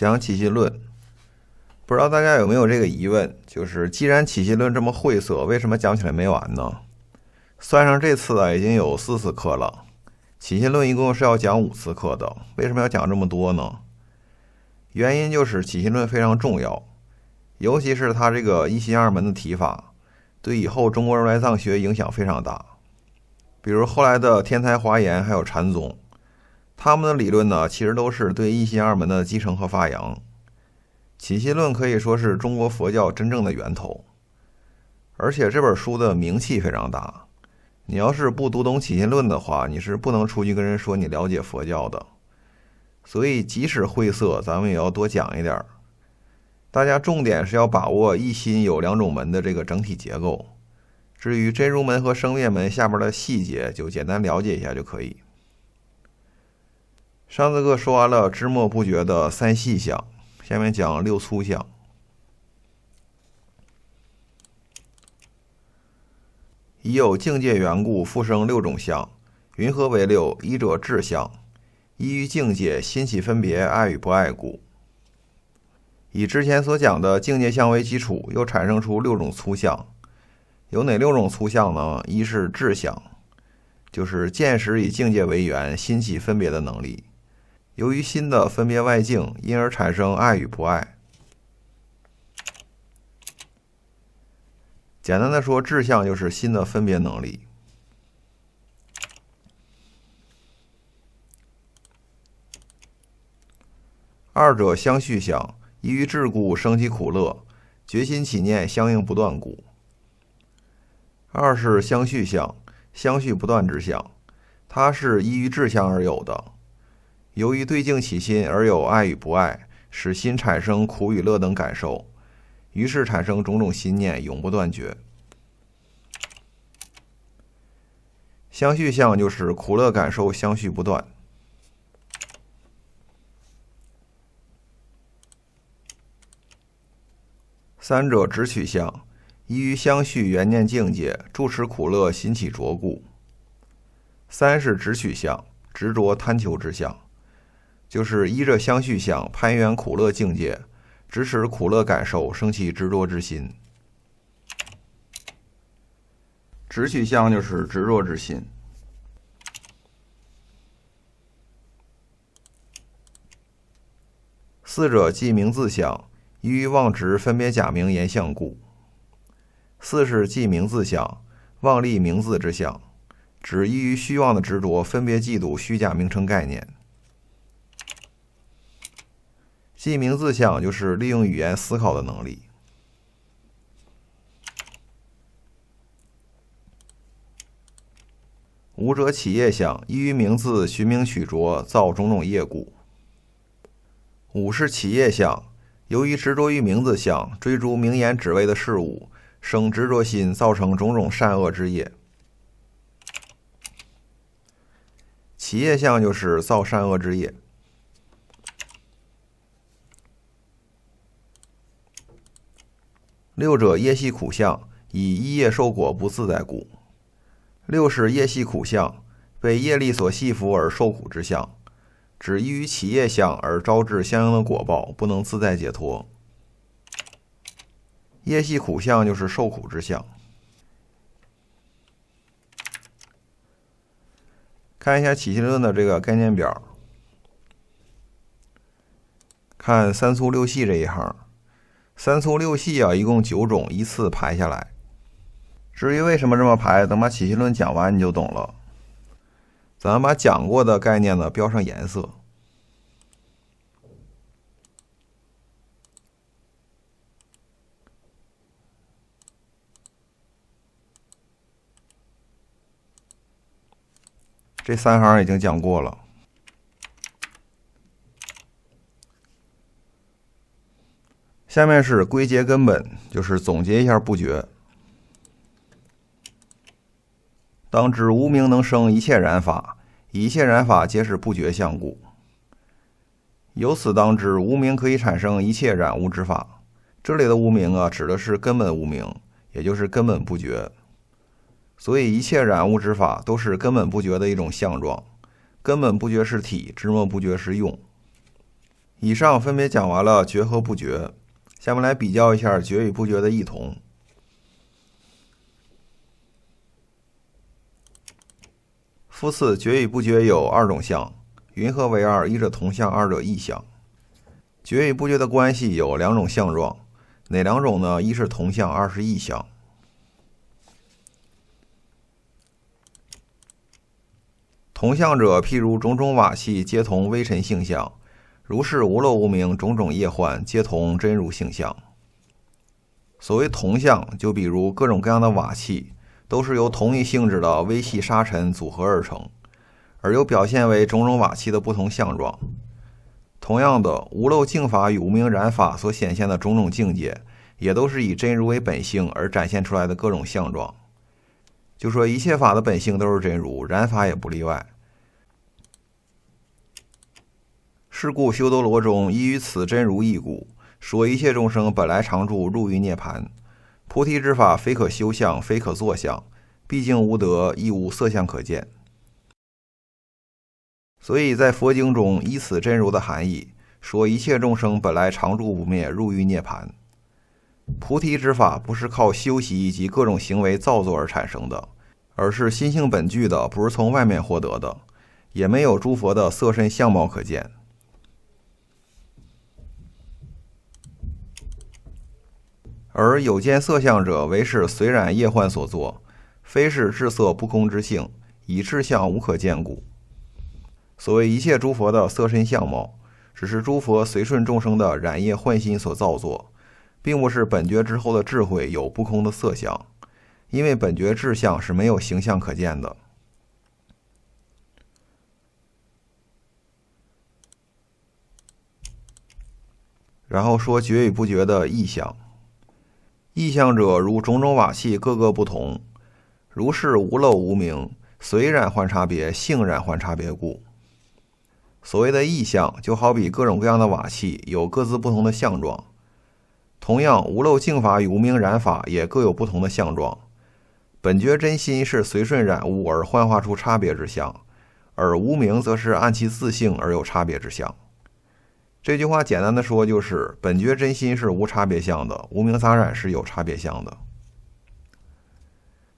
讲起信论。不知道大家有没有这个疑问，就是既然起信论这么晦涩，为什么讲起来没完呢？算上这次已经有4次课了，起信论一共是要讲5次课的，为什么要讲这么多呢？原因就是起信论非常重要，尤其是它这个一心二门的提法，对以后中国如来藏学影响非常大。比如后来的天台华严还有禅宗，他们的理论呢，其实都是对一心二门的继承和发扬。起信论可以说是中国佛教真正的源头，而且这本书的名气非常大。你要是不读懂起信论的话，你是不能出去跟人说你了解佛教的。所以即使晦涩，咱们也要多讲一点。大家重点是要把握一心有2种门的这个整体结构，至于真如门和生灭门下边的细节，就简单了解一下就可以。上次课说完了知末不觉的3细相，下面讲6粗相。已有境界缘故，复生6种相，云何为6？一者智相，依于境界，心起分别，爱与不爱故。以之前所讲的境界相为基础，又产生出6种粗相。有哪6种粗相呢？一是智相，就是见识以境界为缘，心起分别的能力。由于心的分别外境，因而产生爱与不爱。简单的说，智相就是心的分别能力。二者相续相，依于智故，生起苦乐，决心起念，相应不断故。二是相续相，相续不断之相，它是依于智相而有的。由于对境起心而有爱与不爱，使心产生苦与乐等感受，于是产生种种心念，永不断绝。相续相就是苦乐感受相续不断。三者执取相，依于相续缘念境界，住持苦乐，心起着故。三是执取相，执着贪求之相，就是依着相续相攀缘苦乐境界，支持苦乐感受，生起执着之心。执取相就是执着之心。四者即名字相，依于妄执分别假名言相故。四是即名字相，妄立名字之相，指依于虚妄的执着，分别嫉妒虚假名称概念。即名字相就是利用语言思考的能力。五者起业相，依于名字寻名取着，造种种业故。五是起业相，由于执着于名字相，追逐名言指谓的事物，生执着心，造成种种善恶之业。起业相就是造善恶之业。六者业系苦相，以一业受果不自在故。六是业系苦相，被业力所系缚而受苦之相，指依于起业相而招致相应的果报，不能自在解脱。业系苦相就是受苦之相。看一下起信论的这个概念表，看3粗6细这一行。3粗6细一共9种，依次排下来。至于为什么这么排，等把起信论讲完你就懂了。咱们把讲过的概念呢标上颜色。这3行已经讲过了。下面是归结根本，就是总结一下不觉。当知无明能生一切染法，一切染法皆是不觉相故。由此当知无明可以产生一切染污之法。这里的无明指的是根本无明，也就是根本不觉。所以一切染污之法都是根本不觉的一种相状。根本不觉是体，知末不觉是用。以上分别讲完了觉和不觉，下面来比较一下觉与不觉的异同。夫次，觉与不觉有二种相，云何为二？一者同相，二者异相。觉与不觉的关系有两种相状，哪两种呢？一是同相，二是异相。同相者，譬如种种瓦器，皆同微尘性相。如是无漏无明，种种业幻，皆同真如性相。所谓同相，就比如各种各样的瓦器，都是由同一性质的微细沙尘组合而成，而又表现为种种瓦器的不同相状。同样的，无漏净法与无明染法所显现的种种境界，也都是以真如为本性而展现出来的各种相状。就说一切法的本性都是真如，染法也不例外。是故修多罗中依于此真如义故，说一切众生本来常住，入于涅槃。菩提之法非可修相，非可作相，毕竟无德，亦无色相可见。所以在佛经中依此真如的含义，说一切众生本来常住不灭，入于涅槃。菩提之法不是靠修习以及各种行为造作而产生的，而是心性本具的，不是从外面获得的，也没有诸佛的色身相貌可见。而有见色相者，为是随染业幻所作，非是智色不空之性，以智相无可见故。所谓一切诸佛的色身相貌，只是诸佛随顺众生的染业幻心所造作，并不是本觉之后的智慧有不空的色相，因为本觉智相是没有形象可见的。然后说觉与不觉的异相。异相者，如种种瓦器，各个不同，如是无漏无明，随染幻差别，性染幻差别故。所谓的异相，就好比各种各样的瓦器有各自不同的相状，同样无漏净法与无明染法也各有不同的相状。本觉真心是随顺染物而幻化出差别之相，而无明则是按其自性而有差别之相。这句话简单的说，就是本觉真心是无差别相的，无明杂染是有差别相的。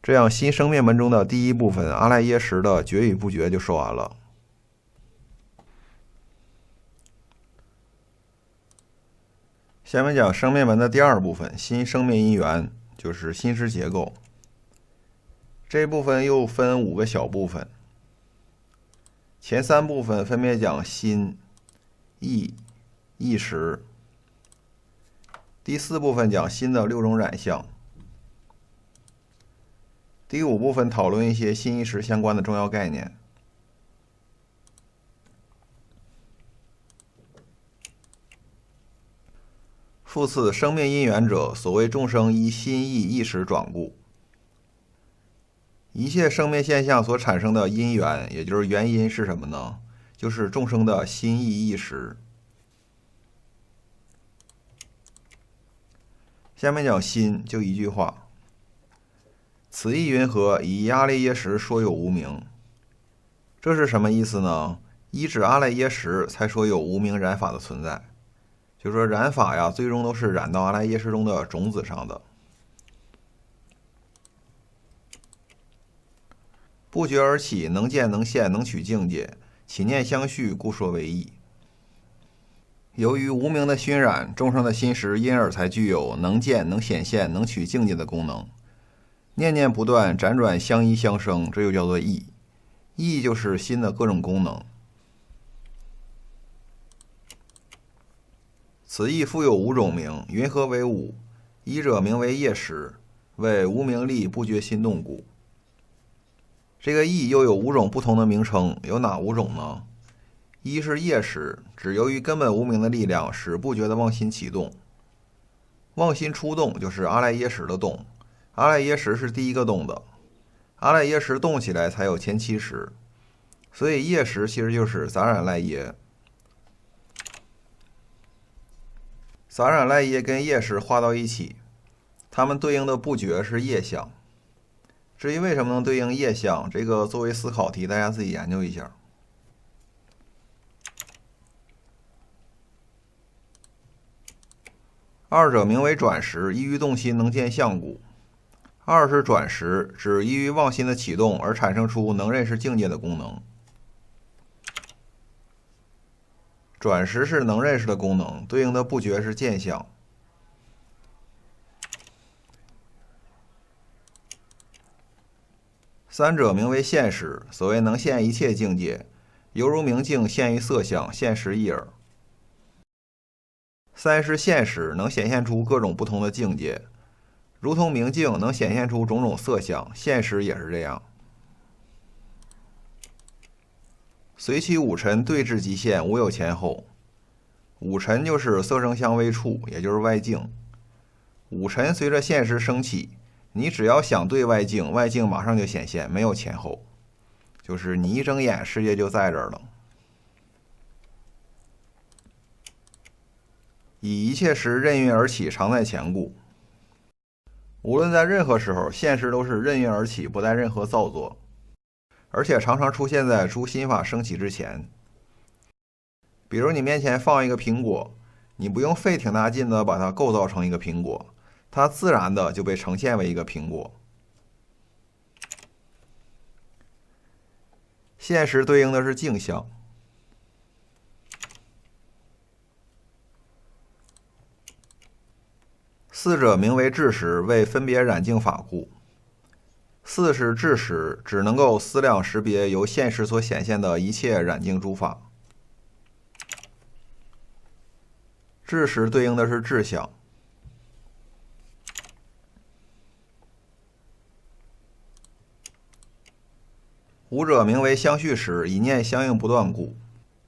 这样新生灭门中的第一部分阿赖耶识的觉与不觉就说完了。下面讲生灭门的第二部分新生灭因缘，就是心识结构。这一部分又分5个小部分，前3部分分别讲心、意、意识，第4部分讲心的6种染相，第5部分讨论一些心意识相关的重要概念。复次，生灭因缘者，所谓众生依心意意识转故。一切生灭现象所产生的因缘，也就是原因是什么呢？就是众生的心意意识。下面讲心，就一句话：此意云何？以阿赖耶识说有无明。这是什么意思呢？依止阿赖耶识才说有无明染法的存在。就说染法呀，最终都是染到阿赖耶识中的种子上的。不觉而起，能见能现能取境界，起念相续，故说为意。由于无明的熏染，众生的心识因而才具有能见能显现能取境界的功能。念念不断，辗转相依相生，这又叫做意。意就是心的各种功能。此意复有5种名，云何为5？一者名为业识，为无明力不觉心动故。这个意又有5种不同的名称，有哪5种呢？一是业识，指由于根本无明的力量使不觉的妄心启动。妄心出动就是阿赖耶识的动，阿赖耶识是第一个动的，阿赖耶识动起来才有前7识，所以业识其实就是杂染赖耶。杂染赖耶跟业识画到一起，它们对应的不觉是业相。至于为什么能对应业相，这个作为思考题，大家自己研究一下。二者名为转识，依于动心能见相故。二是转识，指依于妄心的启动而产生出能认识境界的功能。转识是能认识的功能，对应的不觉是见相。三者名为现识，所谓能现一切境界，犹如明镜现于色相，现实一耳。三是现识，能显现出各种不同的境界，如同明镜能显现出种种色相，现实也是这样。随其五尘对治即现，无有前后。五尘就是色声香味触，也就是外境。五尘随着现实升起，你只要想对外境，外境马上就显现，没有前后。就是你一睁眼，世界就在这儿了。以一切时任运而起，常在前故。无论在任何时候，现实都是任运而起，不带任何造作，而且常常出现在诸心法升起之前。比如你面前放一个苹果，你不用费挺大劲的把它构造成一个苹果，它自然的就被呈现为一个苹果。现实对应的是镜像。四者名为智识，为分别染净法故。四是智识，只能够思量识别由现实所显现的一切染净诸法。智识对应的是智相。五者名为相续识，以念相应不断故。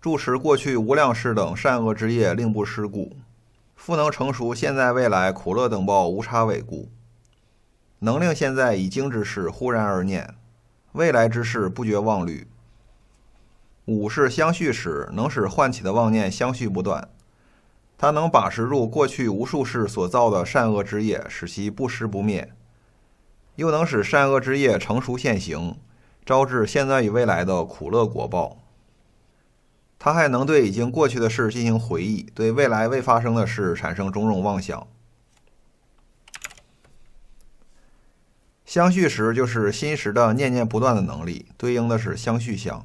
住持过去无量世等善恶之业，令不失故。复能成熟现在未来苦乐等报无差违故。能令现在已经之事忽然而念，未来之事不觉忘虑。五是相续识，能使唤起的妄念相续不断。它能把持住过去无数世所造的善恶之业，使其不失不灭，又能使善恶之业成熟现行，招致现在与未来的苦乐果报。它还能对已经过去的事进行回忆，对未来未发生的事产生种种妄想。相续识就是心识的念念不断的能力，对应的是相续相。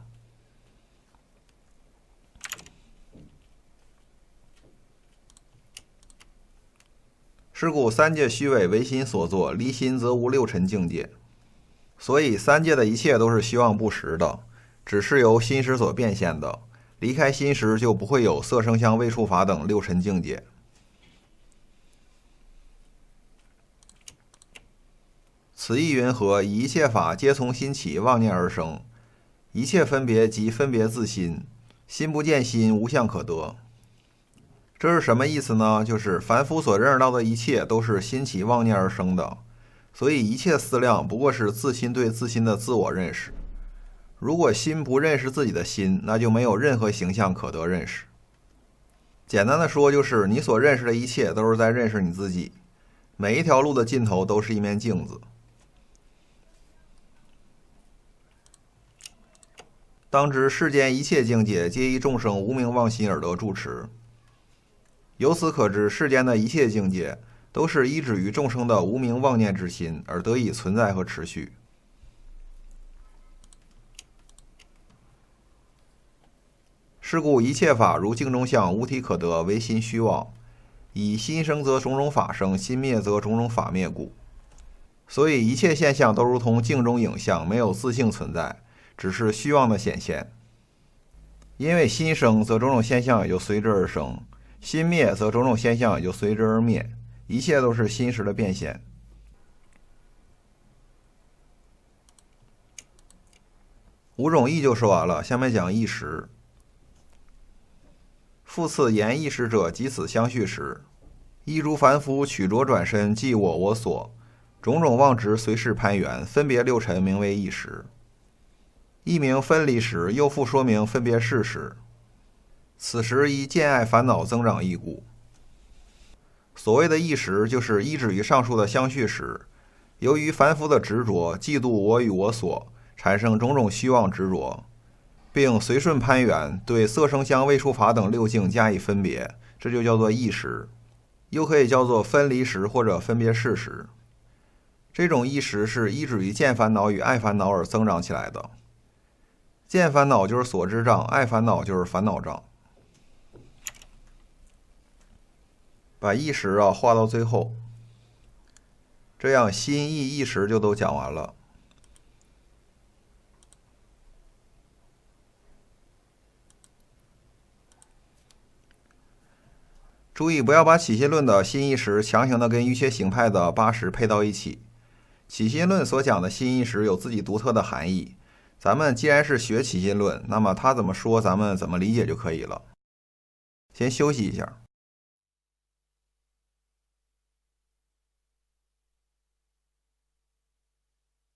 是故三界虚伪为心所作，离心则无六尘境界。所以三界的一切都是虚妄不实的，只是由心识所变现的。离开心识就不会有色声香味触法等六尘境界。此意云何？以一切法皆从心起，妄念而生。一切分别即分别自心，心不见心，无相可得。这是什么意思呢？就是凡夫所认识到的一切都是心起妄念而生的，所以一切思量不过是自心对自心的自我认识。如果心不认识自己的心，那就没有任何形象可得认识。简单的说，就是你所认识的一切都是在认识你自己，每一条路的尽头都是一面镜子。当知世间一切境界，皆依众生无明妄心而得住持。由此可知，世间的一切境界都是依止于众生的无明妄念之心而得以存在和持续。是故一切法如镜中相，无体可得，唯心虚妄。以心生则种种法生，心灭则种种法灭故。所以一切现象都如同镜中影像，没有自性存在，只是虚妄的显现。因为心生，则种种现象也就随之而生；心灭，则种种现象也就随之而灭。一切都是心识的变现。五种义就说完了，下面讲义识。复次言义识者，即此相续识。亦诸凡夫取着转身，即我所，种种妄执随事攀缘，分别六尘，名为义识。一名分离识，又复说明分别事识。此时依见爱烦恼增长异故。所谓的义识，就是依止于上述的相续识，由于凡夫的执着，嫉妒我与我所，产生种种虚妄执着，并随顺攀缘，对色声香味触法等六境加以分别，这就叫做义识。又可以叫做分离识或者分别事识。这种意识是依止于见烦恼与爱烦恼而增长起来的。见烦恼就是所知障，爱烦恼就是烦恼障。把意识画到最后，这样心意意识就都讲完了。注意不要把起心论的心意识强行的跟瑜伽行派的八识配到一起。起心论所讲的心意识有自己独特的含义，咱们既然是学起心论，那么他怎么说咱们怎么理解就可以了。先休息一下。